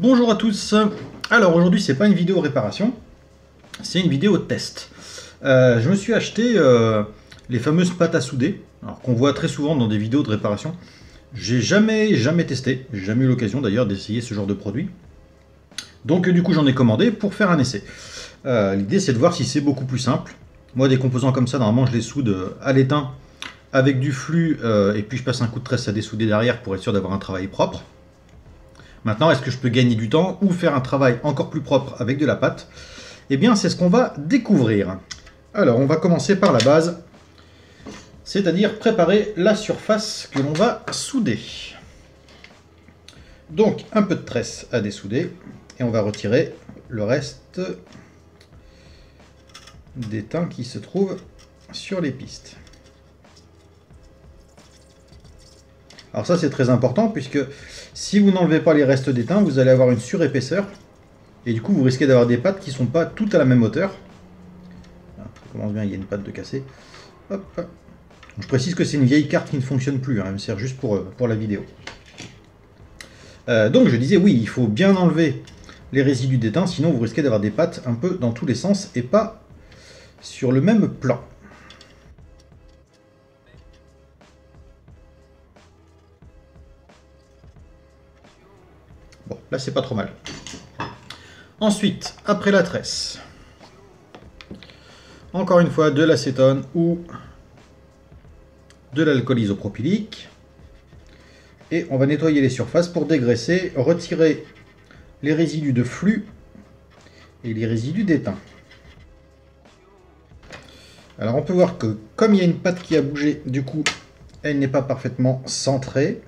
Bonjour à tous. Alors aujourd'hui c'est pas une vidéo réparation, c'est une vidéo test. Je me suis acheté les fameuses pâtes à souder, alors qu'on voit très souvent dans des vidéos de réparation. J'ai jamais testé, j'ai jamais eu l'occasion d'ailleurs d'essayer ce genre de produit. Donc du coup j'en ai commandé pour faire un essai. L'idée c'est de voir si c'est beaucoup plus simple. Moi des composants comme ça normalement je les soude à l'étain avec du flux et puis je passe un coup de tresse à dessouder derrière pour être sûr d'avoir un travail propre. Maintenant, est-ce que je peux gagner du temps ou faire un travail encore plus propre avec de la pâte? Eh bien, c'est ce qu'on va découvrir. Alors, on va commencer par la base, c'est-à-dire préparer la surface que l'on va souder. Donc, un peu de tresse à dessouder, et on va retirer le reste d'étain qui se trouve sur les pistes. Alors ça, c'est très important, puisque si vous n'enlevez pas les restes d'étain, vous allez avoir une surépaisseur, et du coup, vous risquez d'avoir des pâtes qui ne sont pas toutes à la même hauteur. Ça commence bien, il y a une pâte de cassé. Hop. Je précise que c'est une vieille carte qui ne fonctionne plus, hein, elle me sert juste pour la vidéo. Donc je disais, oui, il faut bien enlever les résidus d'étain, sinon vous risquez d'avoir des pâtes un peu dans tous les sens et pas sur le même plan. Bon, là c'est pas trop mal. Ensuite, après la tresse, encore une fois de l'acétone ou de l'alcool isopropylique. Et on va nettoyer les surfaces pour dégraisser, retirer les résidus de flux et les résidus d'étain. Alors on peut voir que comme il y a une pâte qui a bougé, du coup elle n'est pas parfaitement centrée.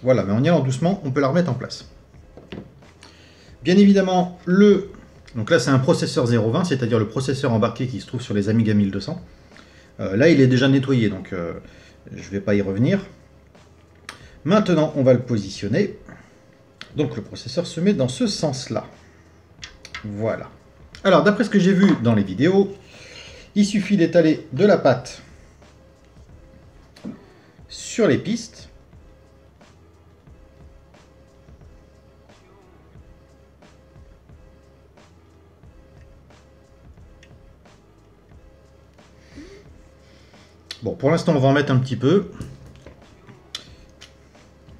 Voilà, mais en y allant doucement, on peut la remettre en place. Bien évidemment, donc là c'est un processeur 020, c'est-à-dire le processeur embarqué qui se trouve sur les Amiga 1200. Là il est déjà nettoyé, donc je ne vais pas y revenir. Maintenant on va le positionner. Donc le processeur se met dans ce sens-là. Voilà. Alors d'après ce que j'ai vu dans les vidéos, il suffit d'étaler de la pâte sur les pistes. Bon, pour l'instant, on va en mettre un petit peu.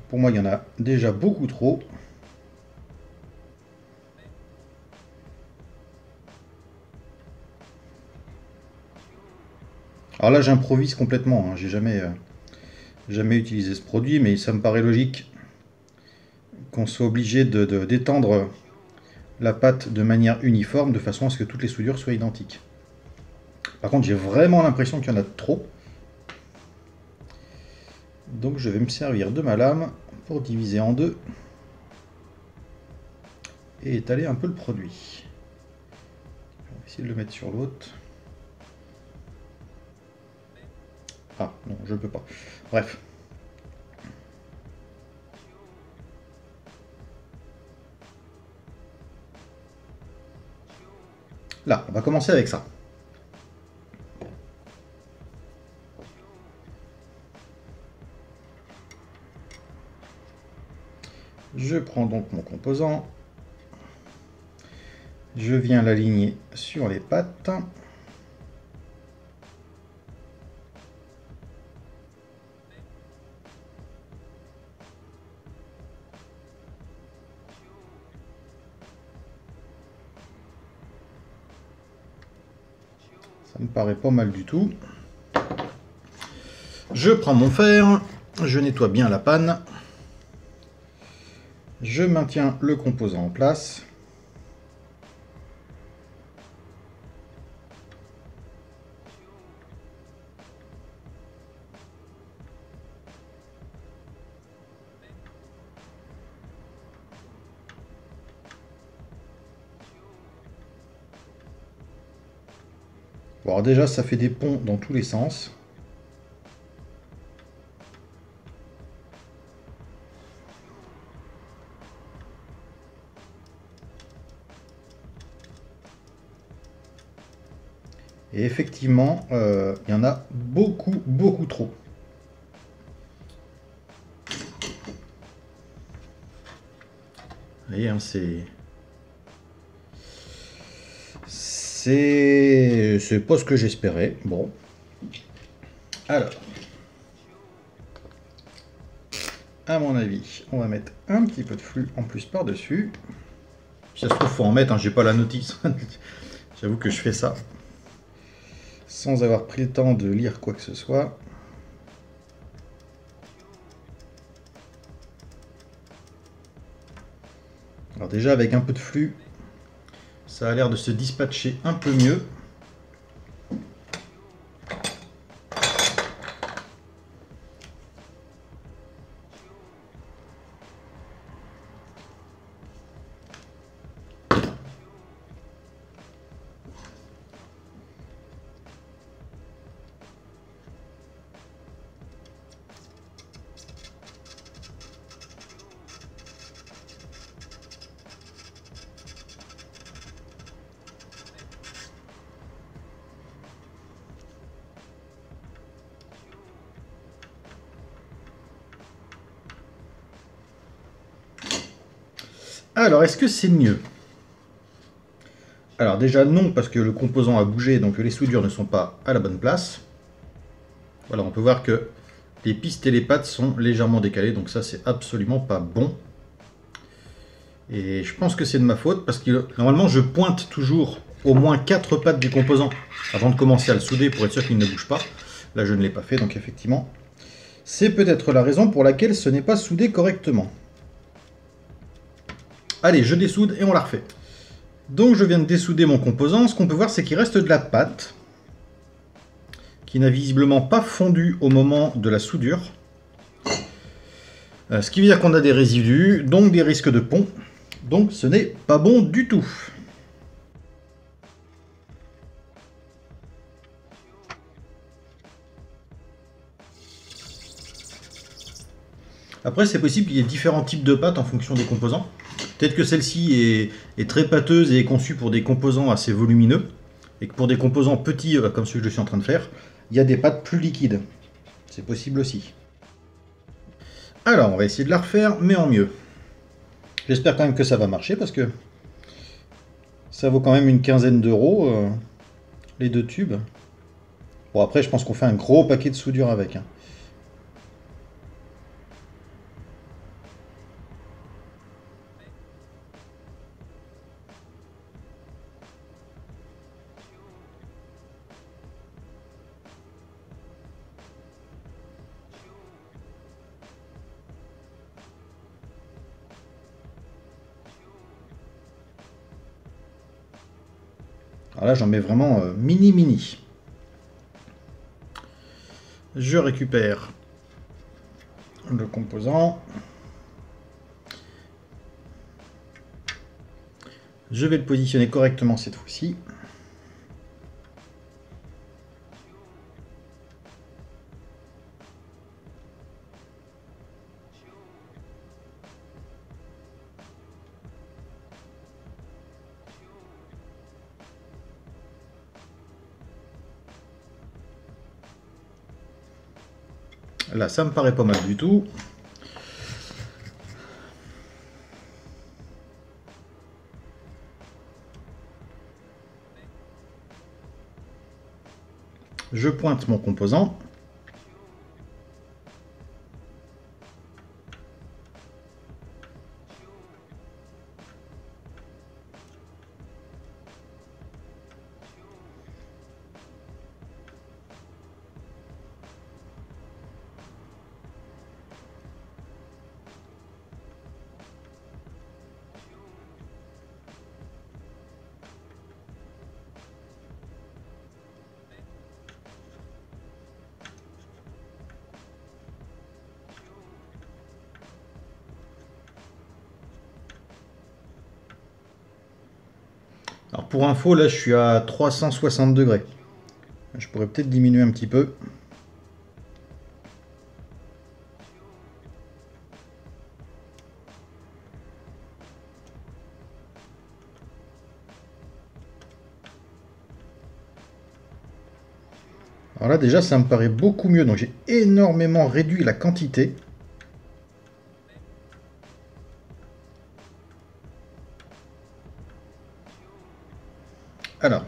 Pour moi, il y en a déjà beaucoup trop. Alors là, j'improvise complètement. Hein. J'ai jamais utilisé ce produit, mais ça me paraît logique qu'on soit obligé d'étendre la pâte de manière uniforme, de façon à ce que toutes les soudures soient identiques. Par contre, j'ai vraiment l'impression qu'il y en a trop. Donc je vais me servir de ma lame pour diviser en deux et étaler un peu le produit. On va essayer de le mettre sur l'autre. Ah non, je ne peux pas. Bref. Là, on va commencer avec ça. Je prends donc mon composant. Je viens l'aligner sur les pattes. Ça me paraît pas mal du tout. Je prends mon fer, je nettoie bien la panne. Je maintiens le composant en place. Bon, alors déjà, ça fait des ponts dans tous les sens. Et effectivement, il y en a beaucoup trop. Vous voyez, hein, c'est pas ce que j'espérais. Bon. Alors, à mon avis, on va mettre un petit peu de flux en plus par-dessus. Si ça se trouve, faut en mettre, hein, j'ai pas la notice. J'avoue que je fais ça sans avoir pris le temps de lire quoi que ce soit. Alors déjà, avec un peu de flux, ça a l'air de se dispatcher un peu mieux. Alors, est-ce que c'est mieux? Alors déjà non, parce que le composant a bougé, donc les soudures ne sont pas à la bonne place. Voilà, on peut voir que les pistes et les pattes sont légèrement décalées, donc ça c'est absolument pas bon. Et je pense que c'est de ma faute, parce que normalement je pointe toujours au moins 4 pattes du composant avant de commencer à le souder pour être sûr qu'il ne bouge pas. Là je ne l'ai pas fait, donc effectivement, c'est peut-être la raison pour laquelle ce n'est pas soudé correctement. Allez, je dessoude et on la refait. Donc je viens de dessouder mon composant. Ce qu'on peut voir, c'est qu'il reste de la pâte qui n'a visiblement pas fondu au moment de la soudure. Ce qui veut dire qu'on a des résidus, donc des risques de pont. Donc ce n'est pas bon du tout. Après, c'est possible qu'il y ait différents types de pâtes en fonction des composants. Peut-être que celle-ci est très pâteuse et est conçue pour des composants assez volumineux, et que pour des composants petits, comme celui que je suis en train de faire, il y a des pâtes plus liquides. C'est possible aussi. Alors, on va essayer de la refaire, mais en mieux. J'espère quand même que ça va marcher, parce que ça vaut quand même une quinzaine d'euros, les 2 tubes. Bon, après, je pense qu'on fait un gros paquet de soudure avec. Hein. Alors là, j'en mets vraiment mini. Je récupère le composant. Je vais le positionner correctement cette fois-ci. Là, ça me paraît pas mal du tout. Je pointe mon composant. Alors pour info, là je suis à 360 degrés. Je pourrais peut-être diminuer un petit peu. Alors là déjà ça me paraît beaucoup mieux, donc j'ai énormément réduit la quantité. Alors,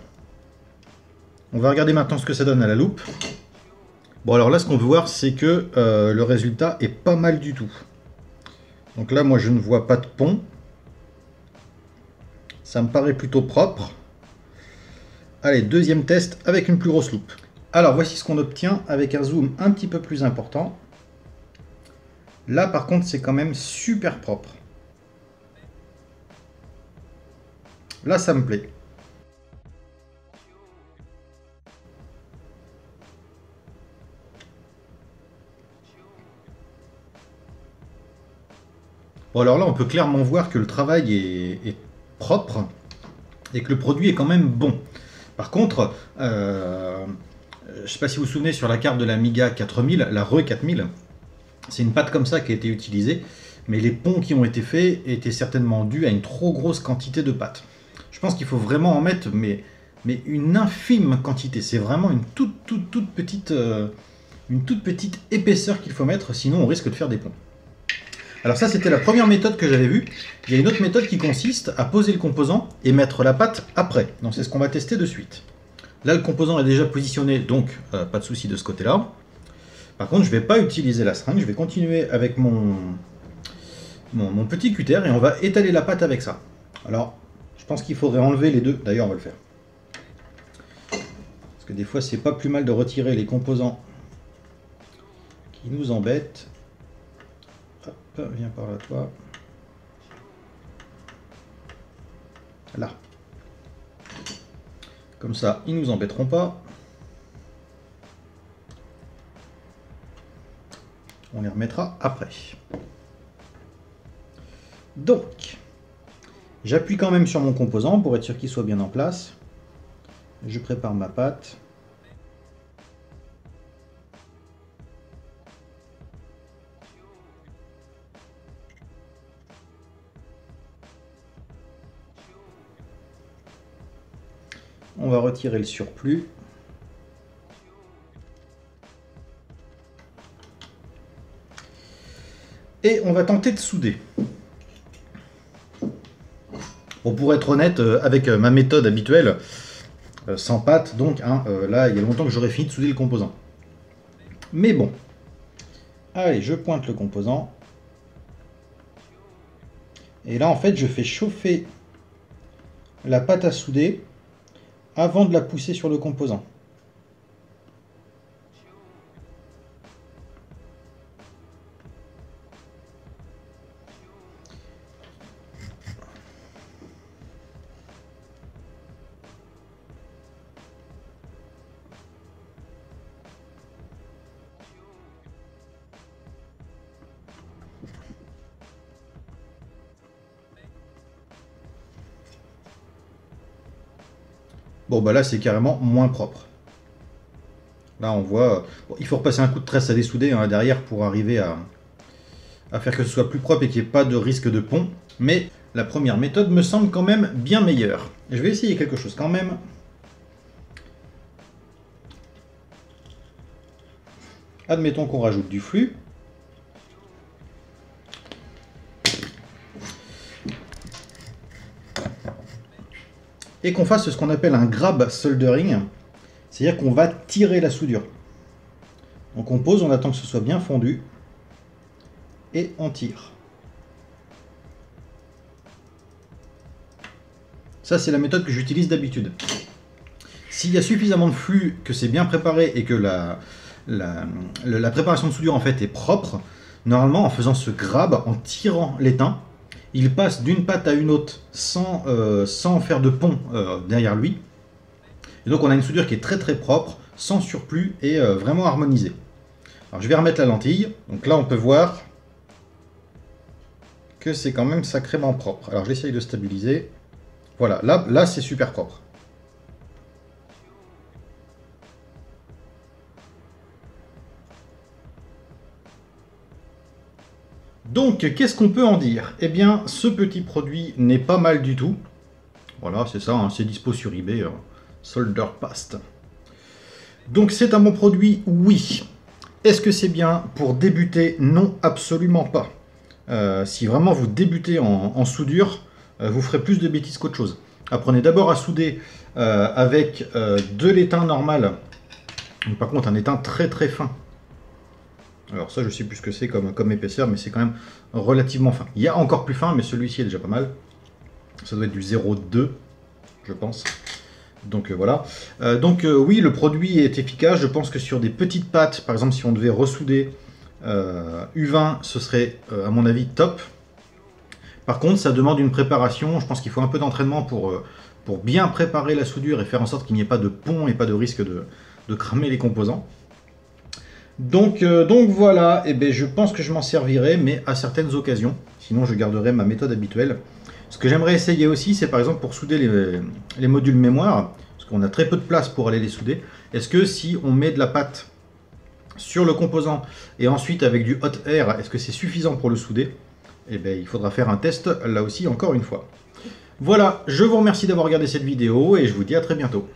on va regarder maintenant ce que ça donne à la loupe. Bon alors là ce qu'on peut voir c'est que le résultat est pas mal du tout. Donc là moi je ne vois pas de pont. Ça me paraît plutôt propre. Allez, deuxième test avec une plus grosse loupe. Alors voici ce qu'on obtient avec un zoom un petit peu plus important. Là par contre c'est quand même super propre. Là ça me plaît. Bon alors là on peut clairement voir que le travail est propre et que le produit est quand même bon. Par contre, je ne sais pas si vous vous souvenez sur la carte de l'Amiga 4000, la RE 4000, c'est une pâte comme ça qui a été utilisée, mais les ponts qui ont été faits étaient certainement dus à une trop grosse quantité de pâte. Je pense qu'il faut vraiment en mettre mais une infime quantité, c'est vraiment une toute petite épaisseur qu'il faut mettre, sinon on risque de faire des ponts. Alors ça c'était la première méthode que j'avais vue. Il y a une autre méthode qui consiste à poser le composant et mettre la pâte après. Donc c'est ce qu'on va tester de suite. Là le composant est déjà positionné, donc pas de souci de ce côté-là. Par contre je ne vais pas utiliser la seringue, je vais continuer avec mon petit cutter et on va étaler la pâte avec ça. Alors je pense qu'il faudrait enlever les deux, d'ailleurs on va le faire. Parce que des fois c'est pas plus mal de retirer les composants qui nous embêtent. Hop, viens par là toi. Là. Comme ça, ils nous embêteront pas. On les remettra après. Donc, j'appuie quand même sur mon composant pour être sûr qu'il soit bien en place. Je prépare ma pâte. On va retirer le surplus. Et on va tenter de souder. Bon, pour être honnête, avec ma méthode habituelle, sans pâte, donc, là, il y a longtemps que j'aurais fini de souder le composant. Mais bon. Allez, je pointe le composant. Et là, en fait, je fais chauffer la pâte à souder avant de la pousser sur le composant. Bon bah là c'est carrément moins propre. Là on voit, bon, il faut repasser un coup de tresse à dessouder derrière pour arriver à faire que ce soit plus propre et qu'il n'y ait pas de risque de pont. Mais la première méthode me semble quand même bien meilleure. Et je vais essayer quelque chose quand même. Admettons qu'on rajoute du flux. Et qu'on fasse ce qu'on appelle un grab soldering, c'est-à-dire qu'on va tirer la soudure. Donc on pose, on attend que ce soit bien fondu, et on tire. Ça c'est la méthode que j'utilise d'habitude. S'il y a suffisamment de flux, que c'est bien préparé et que la préparation de soudure en fait est propre, normalement en faisant ce grab, en tirant l'étain, il passe d'une pâte à une autre sans faire de pont derrière lui. Et donc on a une soudure qui est très propre, sans surplus et vraiment harmonisée. Alors je vais remettre la lentille. Donc là on peut voir que c'est quand même sacrément propre. Alors j'essaye de stabiliser. Voilà, là c'est super propre. Donc, qu'est-ce qu'on peut en dire? Eh bien, ce petit produit n'est pas mal du tout. Voilà, c'est ça, c'est dispo sur eBay, Solder Paste. Donc c'est un bon produit, oui. Est-ce que c'est bien pour débuter? Non, absolument pas. Si vraiment vous débutez en soudure, vous ferez plus de bêtises qu'autre chose. Apprenez d'abord à souder avec de l'étain normal. Par contre, un étain très très fin. Alors ça, je sais plus ce que c'est comme épaisseur, mais c'est quand même relativement fin. Il y a encore plus fin, mais celui-ci est déjà pas mal. Ça doit être du 0,2, je pense. Donc voilà. Oui, le produit est efficace. Je pense que sur des petites pâtes, par exemple, si on devait ressouder U20, ce serait, à mon avis, top. Par contre, ça demande une préparation. Je pense qu'il faut un peu d'entraînement pour bien préparer la soudure et faire en sorte qu'il n'y ait pas de pont et pas de risque de cramer les composants. Donc voilà, et ben, je pense que je m'en servirai, mais à certaines occasions. Sinon, je garderai ma méthode habituelle. Ce que j'aimerais essayer aussi, c'est par exemple pour souder les modules mémoire, parce qu'on a très peu de place pour aller les souder. Est-ce que si on met de la pâte sur le composant et ensuite avec du hot air, est-ce que c'est suffisant pour le souder? Eh bien, il faudra faire un test là aussi encore une fois. Voilà, je vous remercie d'avoir regardé cette vidéo et je vous dis à très bientôt.